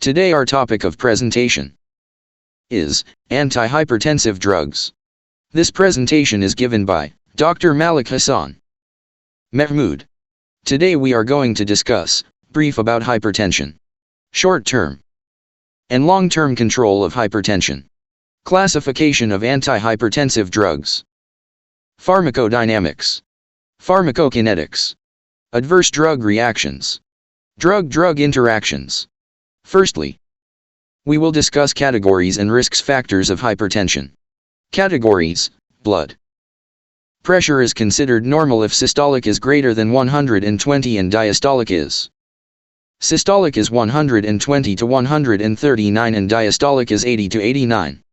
Today our topic of presentation is anti-hypertensive drugs. This presentation is given by Dr. Malik Hassan Mahmood. Today we are going to discuss brief about hypertension, short-term and long-term control of hypertension, classification of anti-hypertensive drugs, pharmacodynamics, pharmacokinetics, adverse drug reactions, drug-drug interactions. Firstly, we will discuss categories and risk factors of hypertension. Categories: blood pressure is considered normal if systolic is greater than 120 and diastolic is. Systolic is 120 to 139 and diastolic is 80 to 89.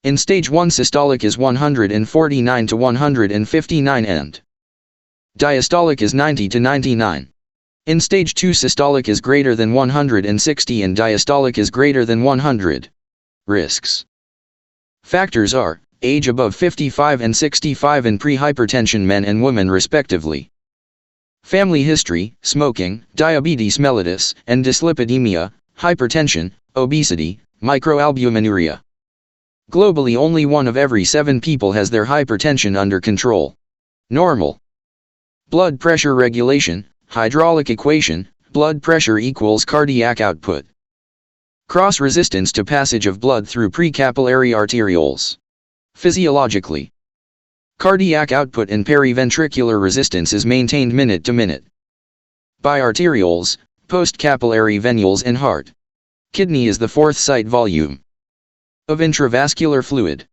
In stage 1 systolic is 149 to 159 and diastolic is 90 to 99. In stage 2 systolic is greater than 160 and diastolic is greater than 100. Risks factors are age above 55 and 65 in pre-hypertension men and women respectively. Family history, smoking, diabetes mellitus, and dyslipidemia, hypertension, obesity, microalbuminuria. Globally only 1 of every 7 people has their hypertension under control. Normal blood pressure regulation, hydraulic equation, blood pressure equals cardiac output. Cross resistance to passage of blood through precapillary arterioles. Physiologically, cardiac output and periventricular resistance is maintained minute to minute by arterioles, postcapillary venules and heart. Kidney is the 4th site volume of intravascular fluid.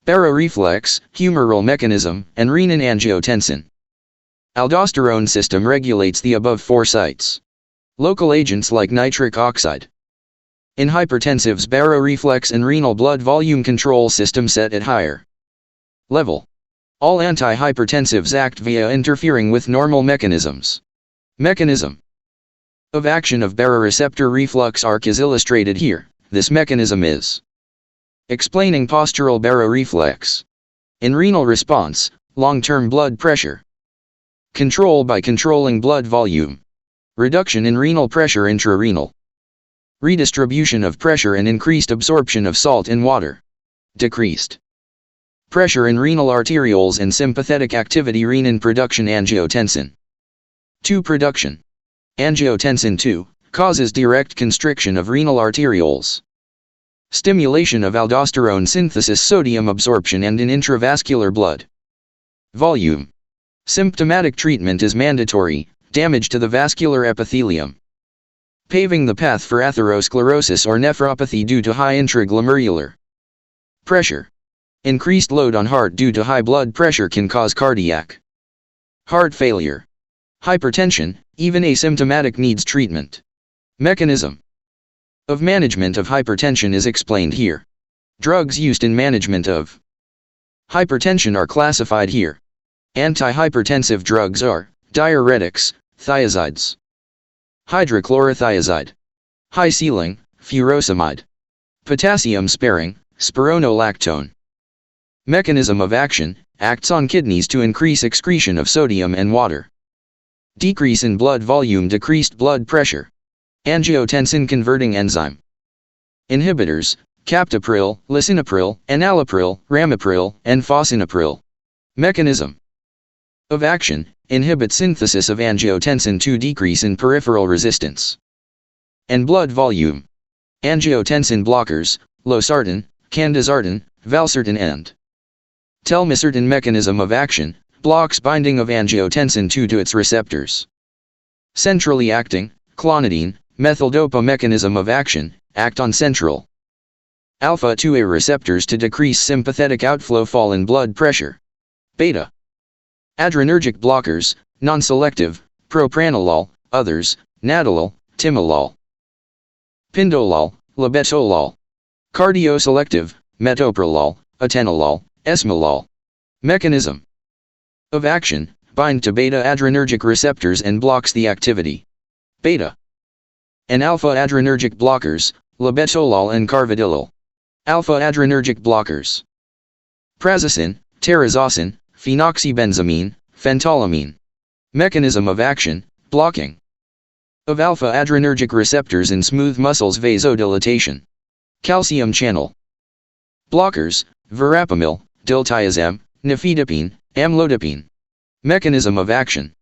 Baroreflex, humoral mechanism, and renin-angiotensin. Aldosterone system regulates the above 4 sites. Local agents like nitric oxide. In hypertensives, baroreflex and renal blood volume control system set at higher level. All antihypertensives act via interfering with normal mechanisms. Mechanism of action of baroreceptor reflux arc is illustrated here. This mechanism is explaining postural baroreflex. In renal response, long-term blood pressure control by controlling blood volume. Reduction in renal pressure intrarenal. Redistribution of pressure and increased absorption of salt in water. Decreased pressure in renal arterioles and sympathetic activity renin production angiotensin 2 production. Angiotensin 2 causes direct constriction of renal arterioles. Stimulation of aldosterone synthesis, sodium absorption and in intravascular blood volume. Symptomatic treatment is mandatory, damage to the vascular epithelium. Paving the path for atherosclerosis or nephropathy due to high intraglomerular pressure. Increased load on heart due to high blood pressure can cause cardiac heart failure. Hypertension, even asymptomatic, needs treatment. Mechanism of management of hypertension is explained here. Drugs used in management of hypertension are classified here. Anti-hypertensive drugs are diuretics, thiazides, hydrochlorothiazide, high ceiling, furosemide, potassium sparing, spironolactone. Mechanism of action, acts on kidneys to increase excretion of sodium and water. Decrease in blood volume, decreased blood pressure. Angiotensin converting enzyme. Inhibitors, Captopril, lisinopril, enalapril, ramipril, and fosinapril. Mechanism of action, inhibit synthesis of angiotensin to decrease in peripheral resistance and blood volume. Angiotensin blockers, losartan, candesartan, valsartan and telmisartan. Mechanism of action, blocks binding of angiotensin 2 to its receptors. Centrally acting, clonidine, methyldopa. Mechanism of action, act on central alpha-2A receptors to decrease sympathetic outflow, fall in blood pressure. Beta-adrenergic blockers, non-selective, propranolol, others, nadolol, timolol, pindolol, labetalol. Cardioselective, metoprolol, atenolol, esmolol. Mechanism of action, bind to beta-adrenergic receptors and blocks the activity. Beta and alpha-adrenergic blockers, labetalol and carvedilol. Alpha-adrenergic blockers. Prazosin, terazosin, phenoxybenzamine, phentolamine. Mechanism of action, blocking of alpha-adrenergic receptors in smooth muscles vasodilatation. Calcium channel blockers, verapamil, diltiazem, nifedipine, amlodipine. Mechanism of action: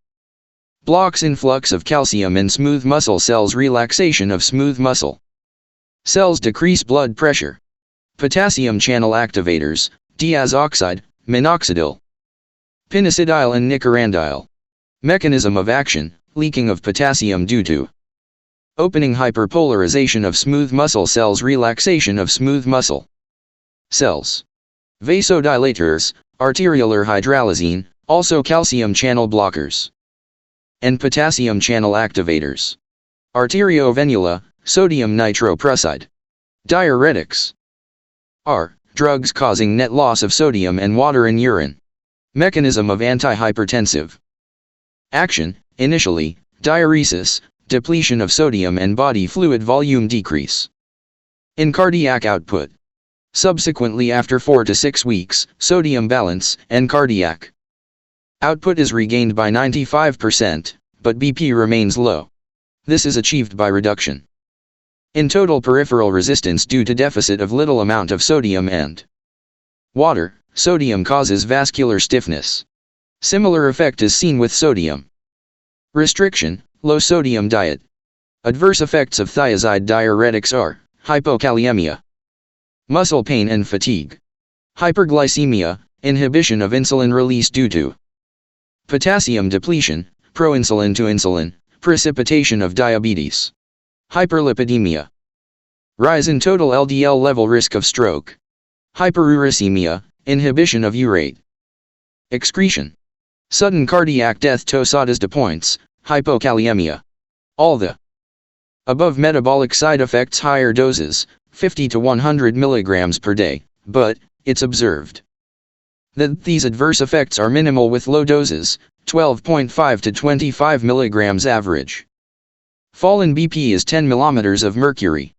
blocks influx of calcium in smooth muscle cells, relaxation of smooth muscle cells, decrease blood pressure. Potassium channel activators, diazoxide, minoxidil, pinacidyl and nicorandil. Mechanism of action: leaking of potassium due to opening, hyperpolarization of smooth muscle cells, relaxation of smooth muscle cells. Vasodilators, arteriolar hydralazine, also calcium channel blockers, and potassium channel activators. Arteriovenula, sodium nitroprusside. Diuretics are drugs causing net loss of sodium and water in urine. Mechanism of antihypertensive action: initially, diuresis, depletion of sodium and body fluid volume decrease in cardiac output. Subsequently, after 4 to 6 weeks, sodium balance and cardiac output is regained by 95%, but BP remains low. This is achieved by reduction in total peripheral resistance due to deficit of little amount of sodium and water. Sodium causes vascular stiffness. Similar effect is seen with sodium restriction, low sodium diet. Adverse effects of thiazide diuretics are hypokaliemia, muscle pain and fatigue, hyperglycemia, inhibition of insulin release due to potassium depletion, proinsulin to insulin, precipitation of diabetes, hyperlipidemia, rise in total LDL level, risk of stroke, hyperuricemia, inhibition of urate excretion, sudden cardiac death, tosadas de points, hypokaliemia. All the above metabolic side effects, higher doses, 50 to 100 mg per day, but it's observed that these adverse effects are minimal with low doses, 12.5 to 25 mg average. Fall in BP is 10 mm of mercury.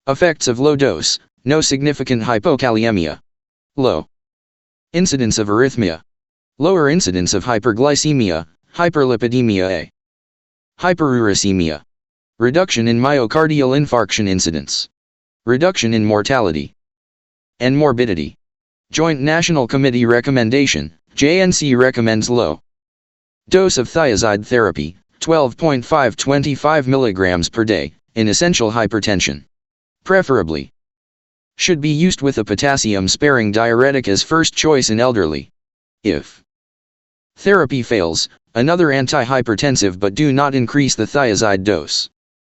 Effects of low dose: no significant hypokaliemia, low incidence of arrhythmia, lower incidence of hyperglycemia, hyperlipidemia A, hyperuricemia, reduction in myocardial infarction incidence, reduction in mortality and morbidity. Joint National Committee recommendation, JNC recommends low dose of thiazide therapy, 12.5-25 mg per day, in essential hypertension. Preferably should be used with a potassium-sparing diuretic as first choice in elderly. If therapy fails, another antihypertensive, but do not increase the thiazide dose.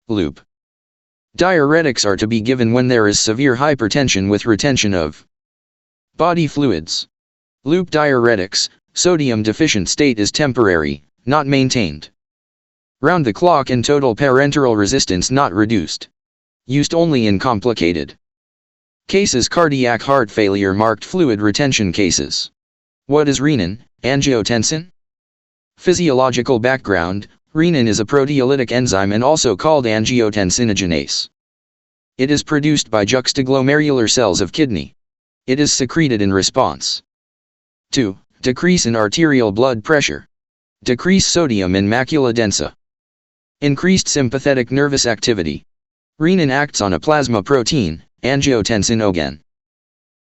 Loop diuretics are to be given when there is severe hypertension with retention of body fluids. Loop diuretics, sodium deficient state is temporary, not maintained. Round the clock and total parenteral resistance not reduced. Used only in complicated cases, cardiac heart failure, marked fluid retention cases. What is renin, angiotensin? Physiological background: renin is a proteolytic enzyme and also called angiotensinogenase. It is produced by juxtaglomerular cells of kidney. It is secreted in response to decrease in arterial blood pressure, decrease sodium in macula densa, increased sympathetic nervous activity. Renin acts on a plasma protein, angiotensin-OGen,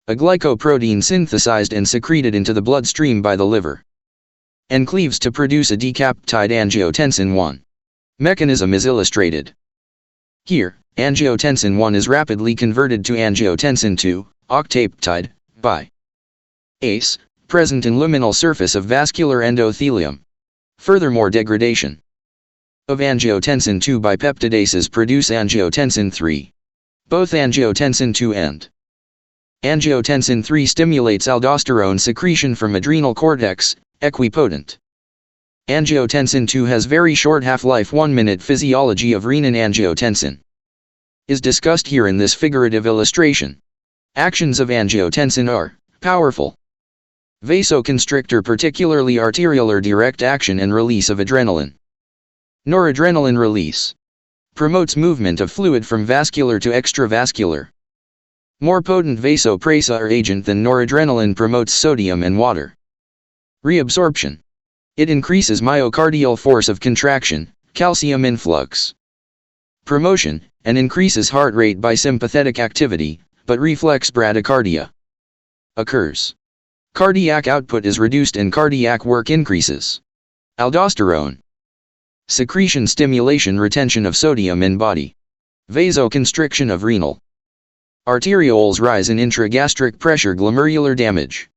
a glycoprotein synthesized and secreted into the bloodstream by the liver, and cleaves to produce a decaptide angiotensin-1. Mechanism is illustrated here. Angiotensin-1 is rapidly converted to angiotensin-2, octapeptide, by ACE, present in luminal surface of vascular endothelium. Furthermore, degradation of angiotensin-2 by peptidases produce angiotensin-3. Both angiotensin-2 and angiotensin-3 stimulates aldosterone secretion from adrenal cortex, equipotent. Angiotensin-2 has very short half-life. 1 minute. Physiology of renin-angiotensin is discussed here in this figurative illustration. Actions of angiotensin are powerful vasoconstrictor, particularly arteriolar direct action and release of adrenaline. Noradrenaline release promotes movement of fluid from vascular to extravascular. More potent vasopressor agent than noradrenaline, promotes sodium and water reabsorption. It increases myocardial force of contraction, calcium influx. promotion, and increases heart rate by sympathetic activity, but reflex bradycardia occurs. Cardiac output is reduced and cardiac work increases. Aldosterone. Secretion stimulation retention of sodium in body. Vasoconstriction of renal. Arterioles rise in intragastric pressure glomerular damage.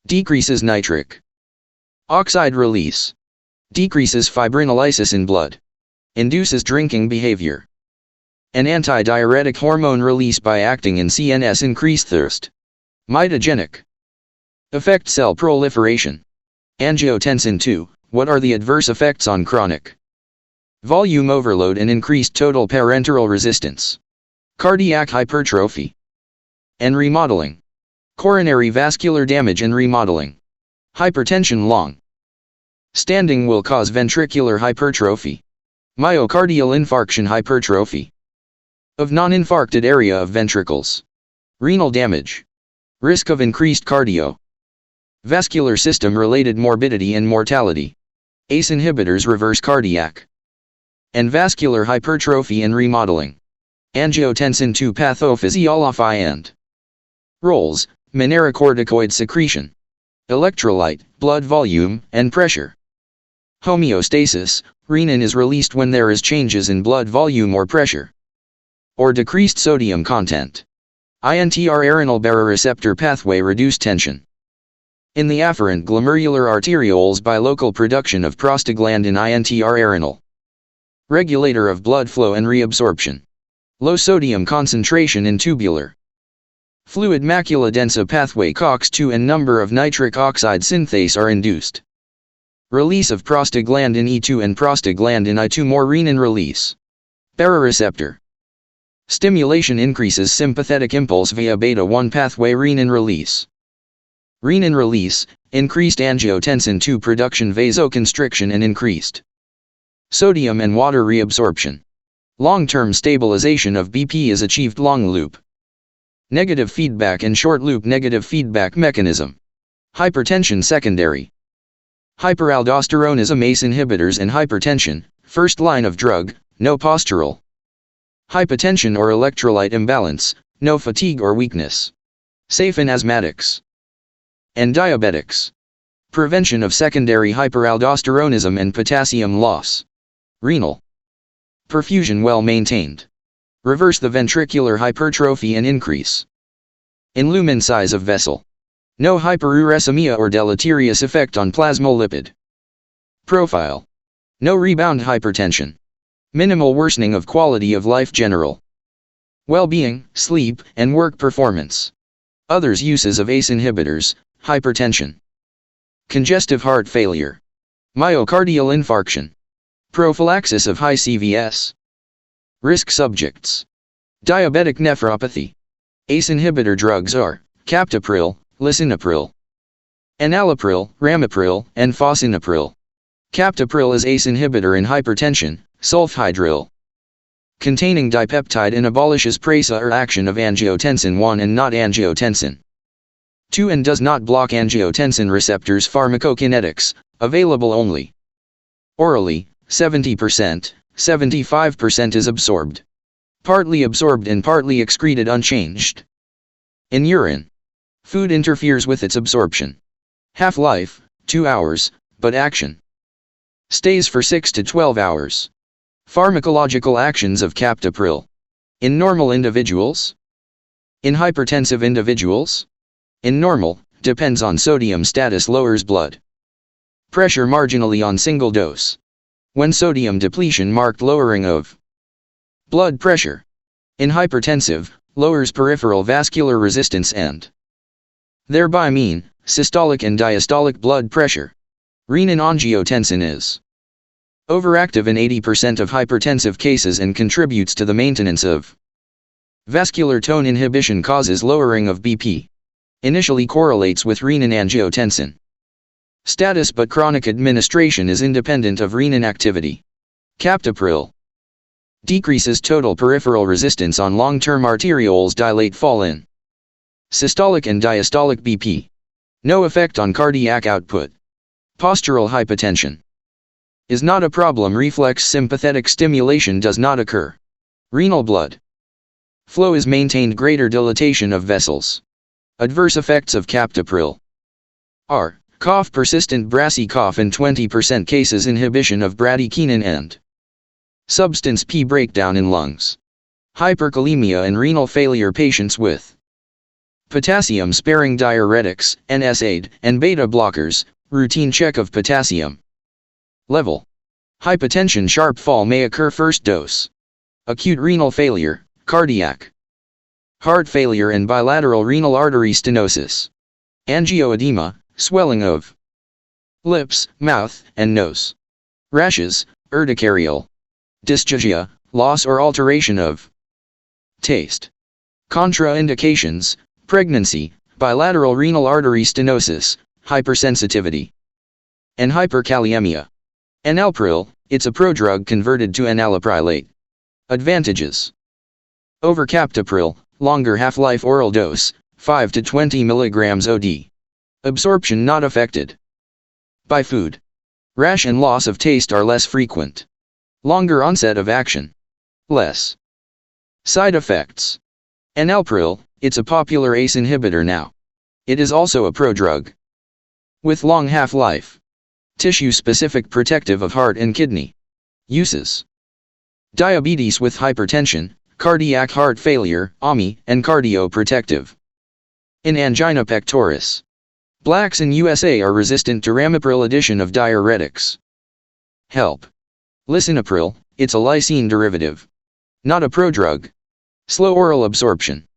Decreases nitric oxide release. Decreases fibrinolysis in blood. Induces drinking behavior. An antidiuretic hormone release by acting in CNS increase thirst. Mitogenic. Affect cell proliferation. Angiotensin II. What are the adverse effects on chronic volume overload and increased total parenteral resistance? Cardiac hypertrophy and remodeling. Coronary vascular damage and remodeling. Hypertension long standing will cause ventricular hypertrophy. Myocardial infarction hypertrophy of non-infarcted area of ventricles. Renal damage. Risk of increased vascular system related morbidity and mortality. ACE inhibitors reverse cardiac and vascular hypertrophy and remodeling. Angiotensin II pathophysiology and roles, mineralocorticoid secretion, electrolyte, blood volume, and pressure. Homeostasis, renin is released when there is changes in blood volume or pressure, or decreased sodium content. Intrarenal baroreceptor pathway reduce tension. In the afferent glomerular arterioles by local production of prostaglandin intrarenal. Regulator of blood flow and reabsorption. Low sodium concentration in tubular fluid macula densa pathway COX-2 and number of nitric oxide synthase are induced. Release of prostaglandin E2 and prostaglandin I2 more renin release. Baroreceptor. Stimulation increases sympathetic impulse via beta-1 pathway renin release. Renin release, increased angiotensin II production vasoconstriction and increased sodium and water reabsorption. Long-term stabilization of BP is achieved long loop. Negative feedback and short loop negative feedback mechanism. Hypertension secondary. Hyperaldosteronism ACE inhibitors and hypertension, first line of drug, no postural hypotension or electrolyte imbalance, no fatigue or weakness. Safe in asthmatics and diabetics. Prevention of secondary hyperaldosteronism and potassium loss. Renal perfusion well maintained. Reverse the ventricular hypertrophy and increase in lumen size of vessel. No hyperuricemia or deleterious effect on plasmolipid profile. No rebound hypertension. Minimal worsening of quality of life general well-being, sleep, and work performance. Others uses of ACE inhibitors, hypertension. Congestive heart failure. Myocardial infarction. Prophylaxis of high CVS. Risk subjects. Diabetic nephropathy. ACE inhibitor drugs are Captopril, lisinopril, enalapril, ramipril, and fosinapril. Captopril is ACE inhibitor in hypertension, sulfhydryl containing dipeptide and abolishes presa or action of angiotensin I and not angiotensin II and does not block angiotensin receptors. Pharmacokinetics, available only orally, 70%, 75% is absorbed. Partly absorbed and partly excreted unchanged. In urine. Food interferes with its absorption. Half-life, 2 hours, but action stays for 6 to 12 hours. Pharmacological actions of Captopril. In normal individuals. In hypertensive individuals. In normal, depends on sodium status lowers blood pressure marginally on single dose. When sodium depletion marked lowering of blood pressure. In hypertensive, lowers peripheral vascular resistance and thereby mean, systolic and diastolic blood pressure. Renin-angiotensin is overactive in 80% of hypertensive cases and contributes to the maintenance of vascular tone inhibition causes lowering of BP. Initially correlates with renin-angiotensin status but chronic administration is independent of renin activity. Captopril decreases total peripheral resistance on long-term arterioles dilate fall in systolic and diastolic BP. No effect on cardiac output. Postural hypotension is not a problem. Reflex sympathetic stimulation does not occur. Renal blood flow is maintained. Greater dilatation of vessels. Adverse effects of Captopril are cough, persistent brassy cough in 20% cases, inhibition of bradykinin and substance P breakdown in lungs, hyperkalemia and renal failure. Patients with potassium-sparing diuretics, NSAID, and beta blockers, routine check of potassium level. Hypotension, sharp fall may occur. First dose. Acute renal failure, cardiac heart failure and bilateral renal artery stenosis. Angioedema, swelling of lips, mouth, and nose. Rashes, urticarial. Dysphagia, loss or alteration of taste. Contraindications, pregnancy, bilateral renal artery stenosis, hypersensitivity, and hyperkalemia. Enalapril, it's a prodrug converted to enalaprylate. Advantages over Captopril: longer half-life, oral dose, 5 to 20 mg OD. Absorption not affected by food. Rash and loss of taste are less frequent. Longer onset of action. Less side effects. Enalapril, it's a popular ACE inhibitor now. It is also a prodrug with long half-life. Tissue-specific, protective of heart and kidney. Uses: diabetes with hypertension, cardiac heart failure, AMI, and cardioprotective. In angina pectoris. Blacks in USA are resistant to ramipril. Addition of diuretics. Help. Lisinopril, it's a lysine derivative. Not a prodrug. Slow oral absorption.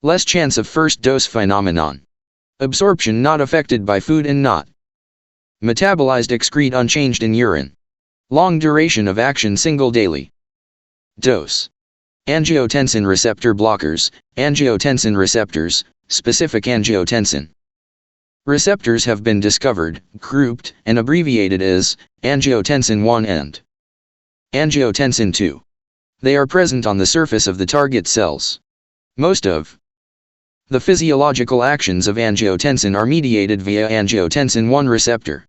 Less chance of first dose phenomenon. Absorption not affected by food and not metabolized. Excrete unchanged in urine. Long duration of action, single daily dose. Angiotensin receptor blockers. Angiotensin receptors, specific angiotensin receptors have been discovered, grouped, and abbreviated as angiotensin 1 and angiotensin 2. They are present on the surface of the target cells. Most of the physiological actions of angiotensin are mediated via angiotensin 1 receptor.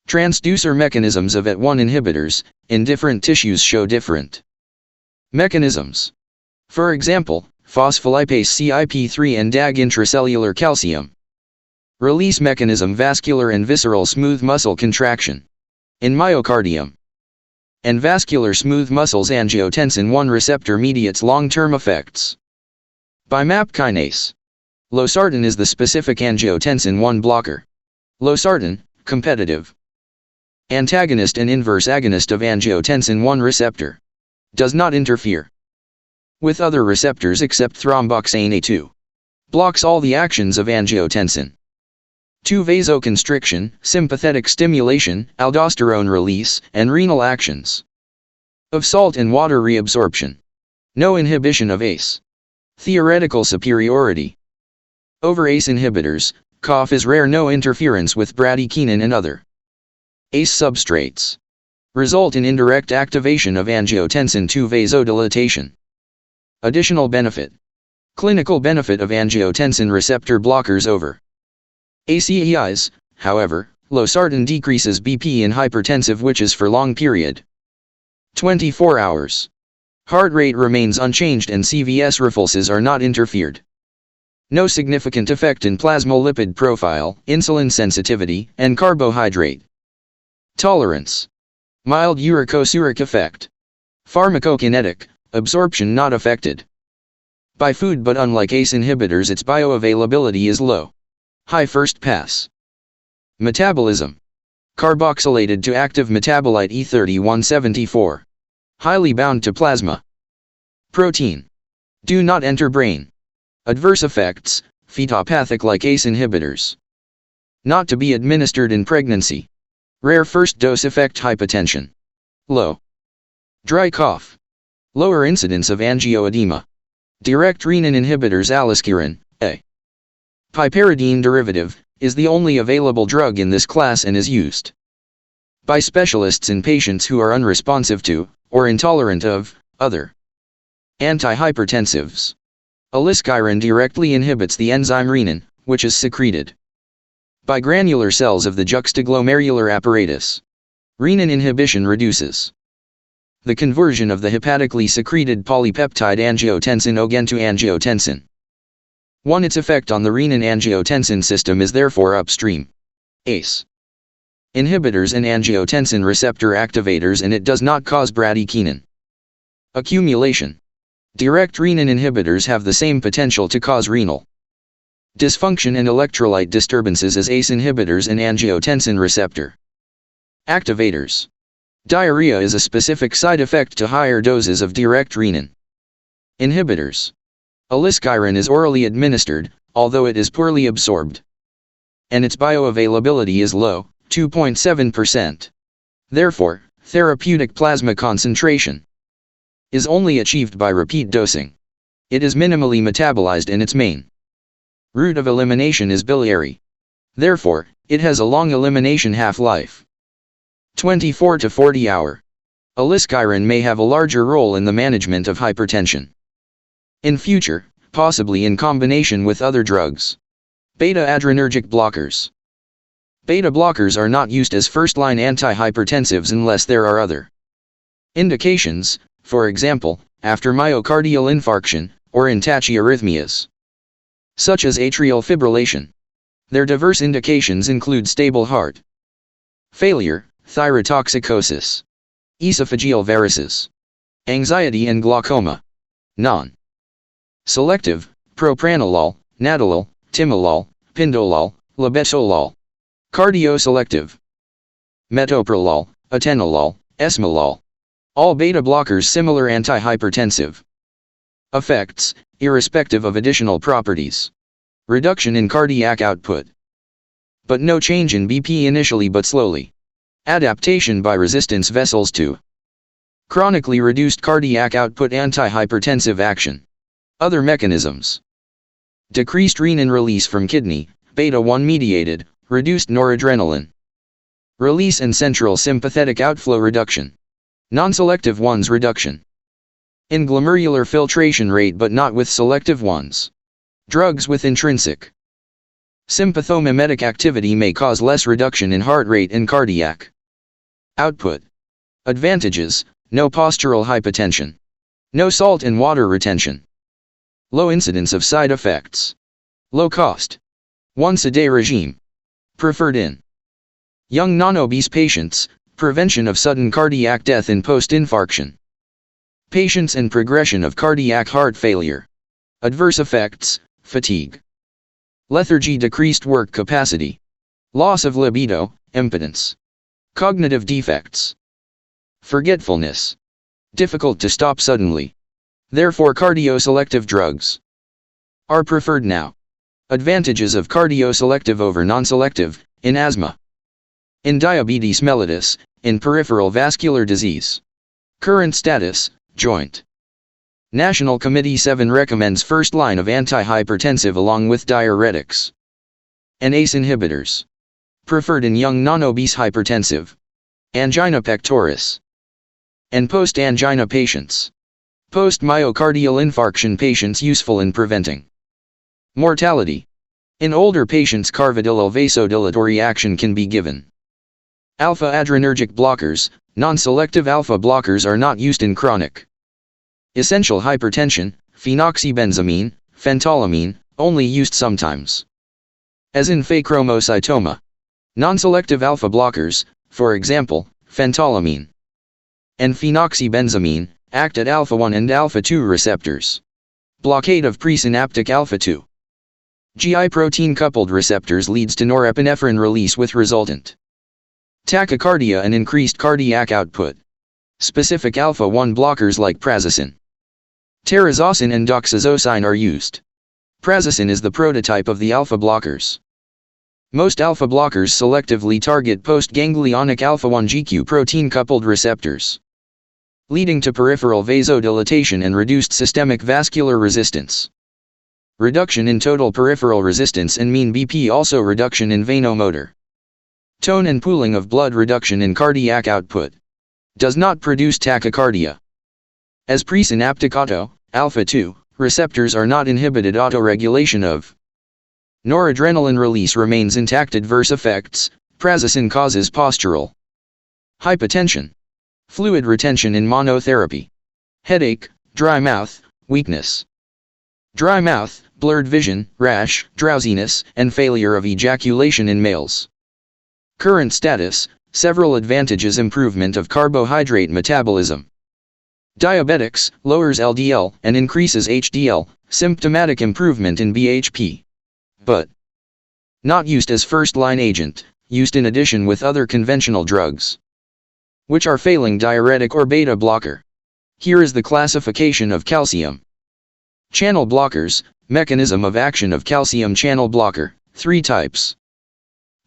Transducer mechanisms of AT1 inhibitors in different tissues show different mechanisms. For example, phospholipase CIP3 and DAG, intracellular calcium release mechanism, vascular and visceral smooth muscle contraction in myocardium and vascular smooth muscles. Angiotensin 1 receptor mediates long-term effects by MAP kinase. Losartan is the specific angiotensin 1 blocker. Losartan, competitive antagonist and inverse agonist of angiotensin 1 receptor, does not interfere with other receptors except thromboxane A2. Blocks all the actions of angiotensin 2: vasoconstriction, sympathetic stimulation, aldosterone release, and renal actions of salt and water reabsorption. No inhibition of ACE. Theoretical superiority over ACE inhibitors. Cough is rare. No interference with bradykinin and other ACE substrates. Result in indirect activation of angiotensin 2 vasodilatation. Additional benefit. Clinical benefit of angiotensin receptor blockers over ACEIs. However, losartan decreases BP in hypertensive witches for long period 24 hours. Heart rate remains unchanged and CVS reflexes are not interfered. No significant effect in plasmolipid profile, insulin sensitivity, and carbohydrate tolerance. Mild uricosuric effect. Pharmacokinetic, absorption not affected by food, but unlike ACE inhibitors its bioavailability is low. High first pass. Metabolism. Carboxylated to active metabolite E3174. Highly bound to plasma protein. Do not enter brain. Adverse effects, phytopathic like ACE inhibitors. Not to be administered in pregnancy. Rare first dose effect. Hypotension. Low. Dry cough. Lower incidence of angioedema. Direct renin inhibitors. Aliskiren, a piperidine derivative, is the only available drug in this class and is used by specialists in patients who are unresponsive to, or intolerant of, other antihypertensives. Aliskiren directly inhibits the enzyme renin, which is secreted by granular cells of the juxtaglomerular apparatus. Renin inhibition reduces the conversion of the hepatically secreted polypeptide angiotensin again to angiotensin. 1. Its effect on the renin-angiotensin system is therefore upstream. ACE inhibitors and angiotensin receptor activators, and it does not cause bradykinin accumulation. Direct renin inhibitors have the same potential to cause renal dysfunction and electrolyte disturbances as ACE inhibitors and angiotensin receptor activators. Diarrhea is a specific side effect to higher doses of direct renin inhibitors. Aliskiren is orally administered, although it is poorly absorbed, and its bioavailability is low, 2.7%. Therefore, therapeutic plasma concentration is only achieved by repeat dosing. It is minimally metabolized, and its main route of elimination is biliary. Therefore, it has a long elimination half-life, 24 to 40 hours. Aliskiren may have a larger role in the management of hypertension in future, possibly in combination with other drugs. Beta-adrenergic blockers. Beta blockers are not used as first-line antihypertensives unless there are other indications, for example, after myocardial infarction, or in tachyarrhythmias, such as atrial fibrillation. Their diverse indications include stable heart failure, thyrotoxicosis, esophageal varices, anxiety and glaucoma. Non-selective, propranolol, nadolol, timolol, pindolol, labetalol. Cardioselective, metoprolol, atenolol, esmolol. All beta blockers similar antihypertensive effects, irrespective of additional properties. Reduction in cardiac output, but no change in BP initially but slowly. Adaptation by resistance vessels to chronically reduced cardiac output. Antihypertensive action. Other mechanisms. Decreased renin release from kidney, beta-1 mediated, reduced noradrenaline release and central sympathetic outflow reduction. Non-selective ones reduction in glomerular filtration rate but not with selective ones. Drugs with intrinsic sympathomimetic activity may cause less reduction in heart rate and cardiac output. Advantages: no postural hypotension, no salt and water retention, low incidence of side effects, low cost, once-a-day regime. Preferred in young non-obese patients, prevention of sudden cardiac death in post-infarction patients and progression of cardiac heart failure. Adverse effects: fatigue, lethargy, decreased work capacity, loss of libido, impotence, cognitive defects, forgetfulness, difficult to stop suddenly. Therefore, cardioselective drugs are preferred now. Advantages of cardioselective over non-selective: in asthma, in diabetes mellitus, in peripheral vascular disease. Current status: joint. National Committee 7 recommends first line of antihypertensive along with diuretics and ACE inhibitors. Preferred in young non-obese hypertensive, angina pectoris, and post-angina patients. Post-myocardial infarction patients useful in preventing mortality. In older patients, carvedilol vasodilatory action can be given. Alpha-adrenergic blockers. Non-selective alpha blockers are not used in chronic essential hypertension. Phenoxybenzamine, phentolamine, only used sometimes, as in pheochromocytoma. Non-selective alpha blockers, for example, phentolamine and phenoxybenzamine, act at alpha-1 and alpha-2 receptors. Blockade of presynaptic alpha-2 GI protein-coupled receptors leads to norepinephrine release with resultant tachycardia and increased cardiac output. Specific alpha-1 blockers like prazosin, terazosin and doxazosin are used. Prazosin is the prototype of the alpha blockers. Most alpha blockers selectively target post-ganglionic alpha-1 GQ protein-coupled receptors, leading to peripheral vasodilatation and reduced systemic vascular resistance. Reduction in total peripheral resistance and mean BP. Also reduction in vasomotor tone and pooling of blood. Reduction in cardiac output. Does not produce tachycardia. As presynaptic alpha-2 receptors are not inhibited, autoregulation of noradrenaline release remains intact. Adverse effects: prazosin causes postural hypotension, Fluid retention in monotherapy. Headache, dry mouth, weakness. Dry mouth, blurred vision, rash, drowsiness, and failure of ejaculation in males. Current status, several advantages: improvement of carbohydrate metabolism. Diabetics, lowers LDL and increases HDL, symptomatic improvement in BHP. But not used as first-line agent, used in addition with other conventional drugs, which are failing diuretic or beta blocker. Here is the classification of calcium channel blockers. Mechanism of action of calcium channel blocker, 3 types.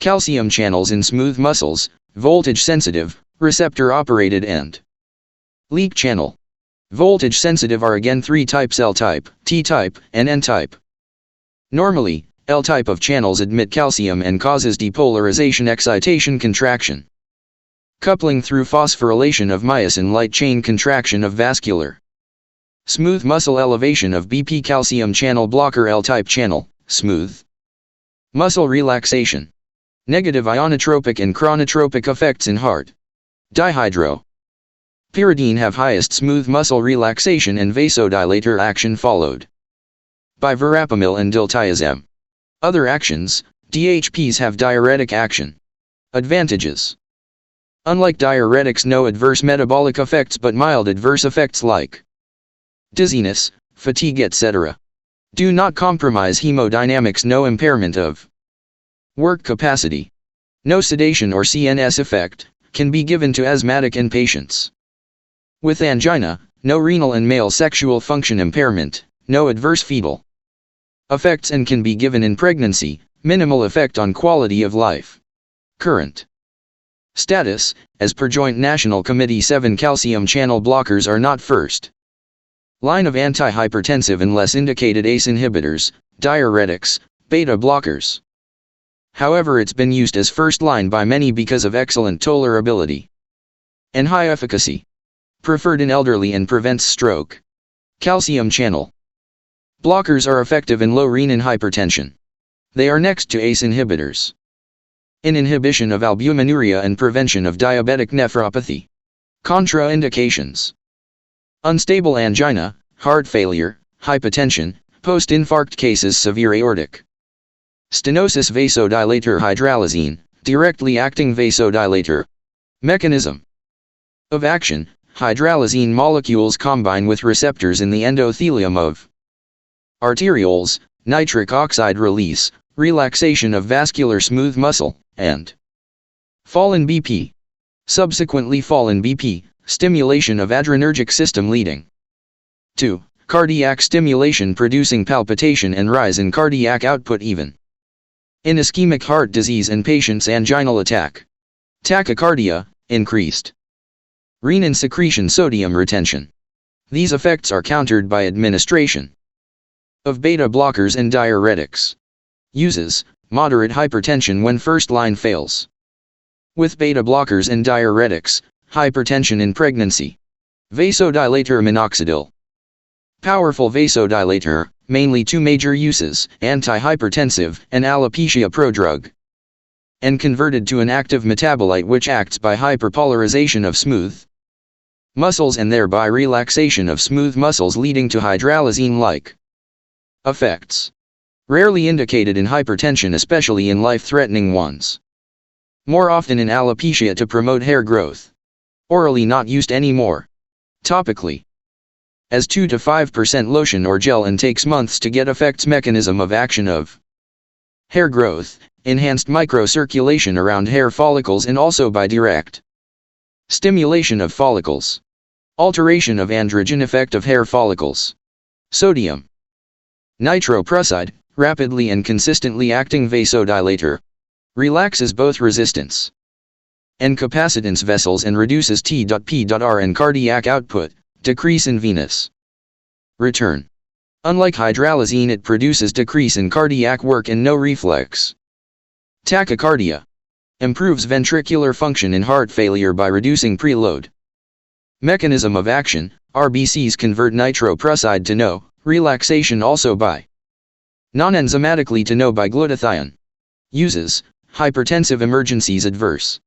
Calcium channels in smooth muscles, voltage sensitive, receptor operated, and leak channel. Voltage sensitive are again 3 types: L-type, T-type, and N-type. Normally, L-type of channels admit calcium and causes depolarization, excitation, contraction, coupling through phosphorylation of myosin, light chain contraction of vascular smooth muscle, elevation of BP. Calcium channel blocker L-type channel, smooth muscle relaxation, negative ionotropic and chronotropic effects in heart. Dihydro pyridine have highest smooth muscle relaxation and vasodilator action, followed by verapamil and diltiazem. Other actions: DHPs have diuretic action. Advantages: unlike diuretics, no adverse metabolic effects but mild adverse effects like dizziness, fatigue, etc. Do not compromise hemodynamics. No impairment of work capacity. No sedation or CNS effect. Can be given to asthmatic in patients with angina. No renal and male sexual function impairment. No adverse fetal effects and can be given in pregnancy. Minimal effect on quality of life. Current status, as per Joint National Committee 7, calcium channel blockers are not first line of antihypertensive unless indicated: ACE inhibitors, diuretics, beta blockers. However, it's been used as first line by many because of excellent tolerability and high efficacy. Preferred in elderly and prevents stroke. Calcium channel blockers are effective in low renin hypertension. They are next to ACE inhibitors in inhibition of albuminuria and prevention of diabetic nephropathy. Contraindications: unstable angina, heart failure, hypotension, post-infarct cases, severe aortic stenosis. Vasodilator hydralazine, directly acting vasodilator. Mechanism of action: hydralazine molecules combine with receptors in the endothelium of arterioles, nitric oxide release, relaxation of vascular smooth muscle, and fall in BP. Subsequently fall in BP, stimulation of adrenergic system leading to cardiac stimulation, producing palpitation and rise in cardiac output even in ischemic heart disease and patients' anginal attack. Tachycardia, increased renin secretion, sodium retention. These effects are countered by administration of beta blockers and diuretics. Uses: moderate hypertension when first line fails with beta blockers and diuretics, hypertension in pregnancy. Vasodilator minoxidil. Powerful vasodilator, mainly 2 major uses: antihypertensive and alopecia prodrug, and converted to an active metabolite which acts by hyperpolarization of smooth muscles and thereby relaxation of smooth muscles, leading to hydralazine-like effects. Rarely indicated in hypertension, especially in life-threatening ones. More often in alopecia to promote hair growth. Orally not used anymore. Topically as 2 to 5% lotion or gel and takes months to get effects. Mechanism of action of hair growth: enhanced microcirculation around hair follicles and also by direct stimulation of follicles. Alteration of androgen effect of hair follicles. Sodium nitroprusside, rapidly and consistently acting vasodilator. Relaxes both resistance and capacitance vessels and reduces T.P.R and cardiac output. Decrease in venous return. Unlike hydralazine, it produces decrease in cardiac work and no reflex. Tachycardia. Improves ventricular function in heart failure by reducing preload. Mechanism of action: RBCs convert nitroprusside to NO, relaxation also by non-enzymatically to NO by glutathione. Uses: hypertensive emergencies. Adverse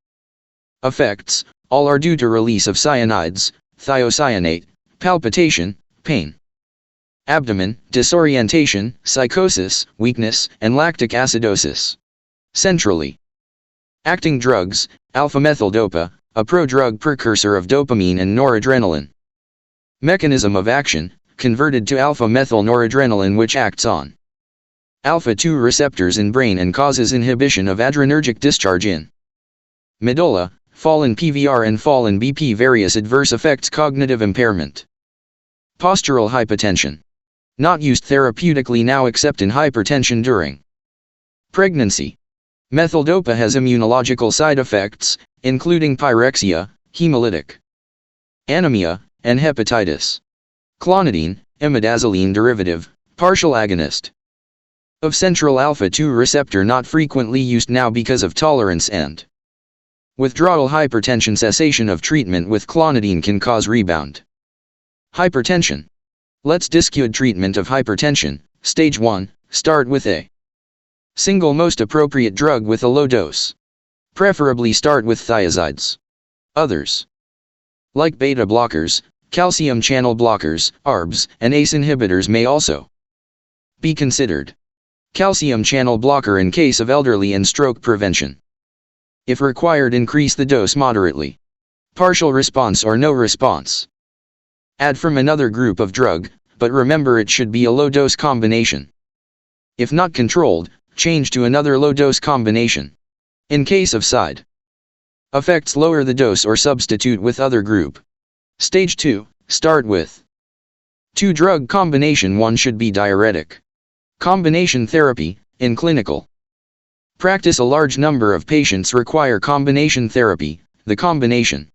effects: all are due to release of cyanides, thiocyanate, palpitation, pain, abdomen, disorientation, psychosis, weakness, and lactic acidosis. Centrally acting drugs, alpha-methyl-dopa, a prodrug precursor of dopamine and noradrenaline. Mechanism of action, converted to alpha-methyl-noradrenaline, which acts on alpha-2 receptors in brain and causes inhibition of adrenergic discharge in medulla, fall in PVR and fall in BP. Various adverse effects: cognitive impairment, postural hypotension, not used therapeutically now except in hypertension during pregnancy. Methyl-dopa has immunological side effects, including pyrexia, hemolytic anemia, and hepatitis. Clonidine, imidazoline derivative, partial agonist of central alpha-2 receptor, not frequently used now because of tolerance and withdrawal. Hypertension: cessation of treatment with clonidine can cause rebound hypertension. Let's discuss treatment of hypertension. Stage 1, start with a single most appropriate drug with a low dose. Preferably start with thiazides. Others, like beta blockers, calcium channel blockers, ARBs, and ACE inhibitors, may also be considered. Calcium channel blocker in case of elderly and stroke prevention. If required, increase the dose moderately. Partial response or no response, add from another group of drug, but remember it should be a low-dose combination. If not controlled, change to another low-dose combination. In case of side effects, lower the dose or substitute with other group. Stage 2, start with 2-drug combination. 1 should be diuretic. Combination therapy. In clinical practice, a large number of patients require combination therapy. The combination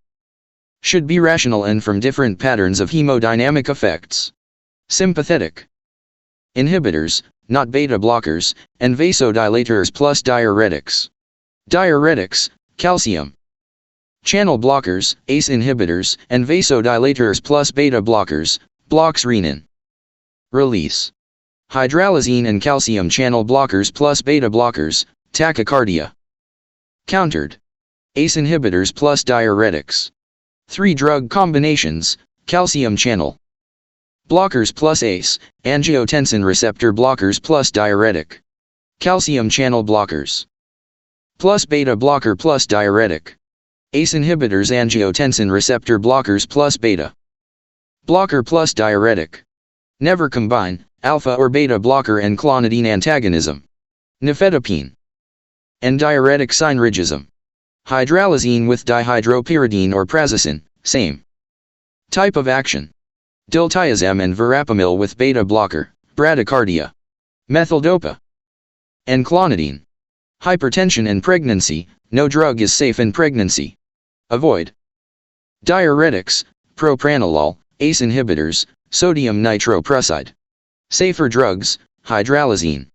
should be rational and from different patterns of hemodynamic effects. Sympathetic inhibitors, not beta blockers, and vasodilators plus diuretics. Diuretics, calcium channel blockers, ACE inhibitors, and vasodilators plus beta blockers, blocks renin release. Hydralazine and calcium channel blockers plus beta blockers, tachycardia. Countered. ACE inhibitors plus diuretics. 3-drug combinations, calcium channel blockers plus ACE, angiotensin receptor blockers plus diuretic. Calcium channel blockers plus beta blocker plus diuretic. ACE inhibitors, angiotensin receptor blockers plus beta blocker plus diuretic. Never combine alpha or beta blocker and clonidine antagonism, nifedipine, and diuretic synergism. Hydralazine with dihydropyridine or prazosin, same type of action. Diltiazem and verapamil with beta blocker, bradycardia. Methyl-dopa and clonidine. Hypertension and pregnancy, no drug is safe in pregnancy. Avoid diuretics, propranolol, ACE inhibitors, sodium nitroprusside. Safer drugs, hydralazine,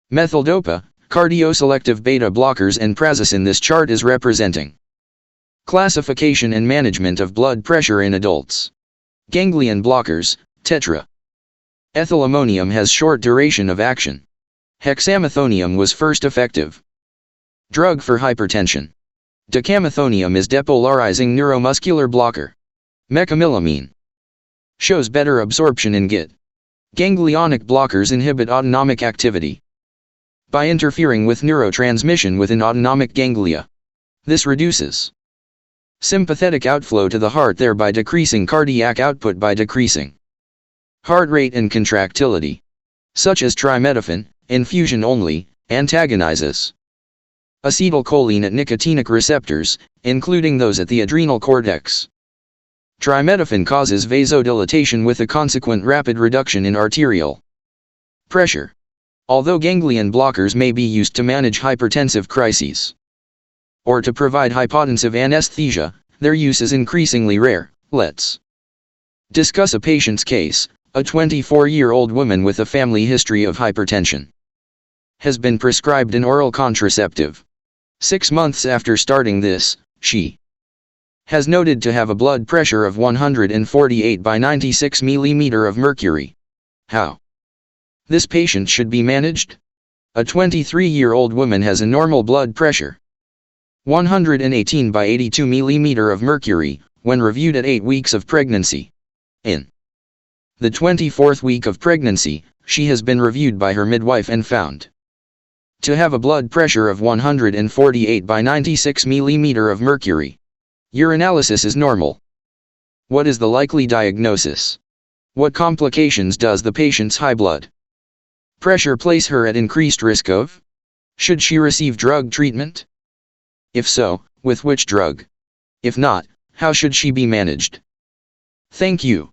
methyl-dopa, cardioselective beta blockers, and prazosin. This chart is representing classification and management of blood pressure in adults. Ganglion blockers, tetra. Ethylammonium has short duration of action. Hexamethonium was first effective drug for hypertension. Decamethonium is depolarizing neuromuscular blocker. Mecamylamine shows better absorption in GIT. Ganglionic blockers inhibit autonomic activity by interfering with neurotransmission within autonomic ganglia. This reduces sympathetic outflow to the heart, thereby decreasing cardiac output by decreasing heart rate and contractility. Such as trimethophan, infusion only, antagonizes acetylcholine at nicotinic receptors, including those at the adrenal cortex. Trimethophan causes vasodilatation with a consequent rapid reduction in arterial pressure. Although ganglion blockers may be used to manage hypertensive crises or to provide hypotensive anesthesia, their use is increasingly rare. Let's discuss a patient's case. A 24-year-old woman with a family history of hypertension has been prescribed an oral contraceptive. 6 months after starting this, she has noted to have a blood pressure of 148 by 96 mm of mercury. How this patient should be managed? A 23-year-old woman has a normal blood pressure. 118 by 82 mm of mercury, when reviewed at 8 weeks of pregnancy. In the 24th week of pregnancy, she has been reviewed by her midwife and found to have a blood pressure of 148 by 96 mm of mercury. Urinalysis is normal. What is the likely diagnosis? What complications does the patient's high blood pressure place her at increased risk of? Should she receive drug treatment? If so, with which drug? If not, how should she be managed? Thank you.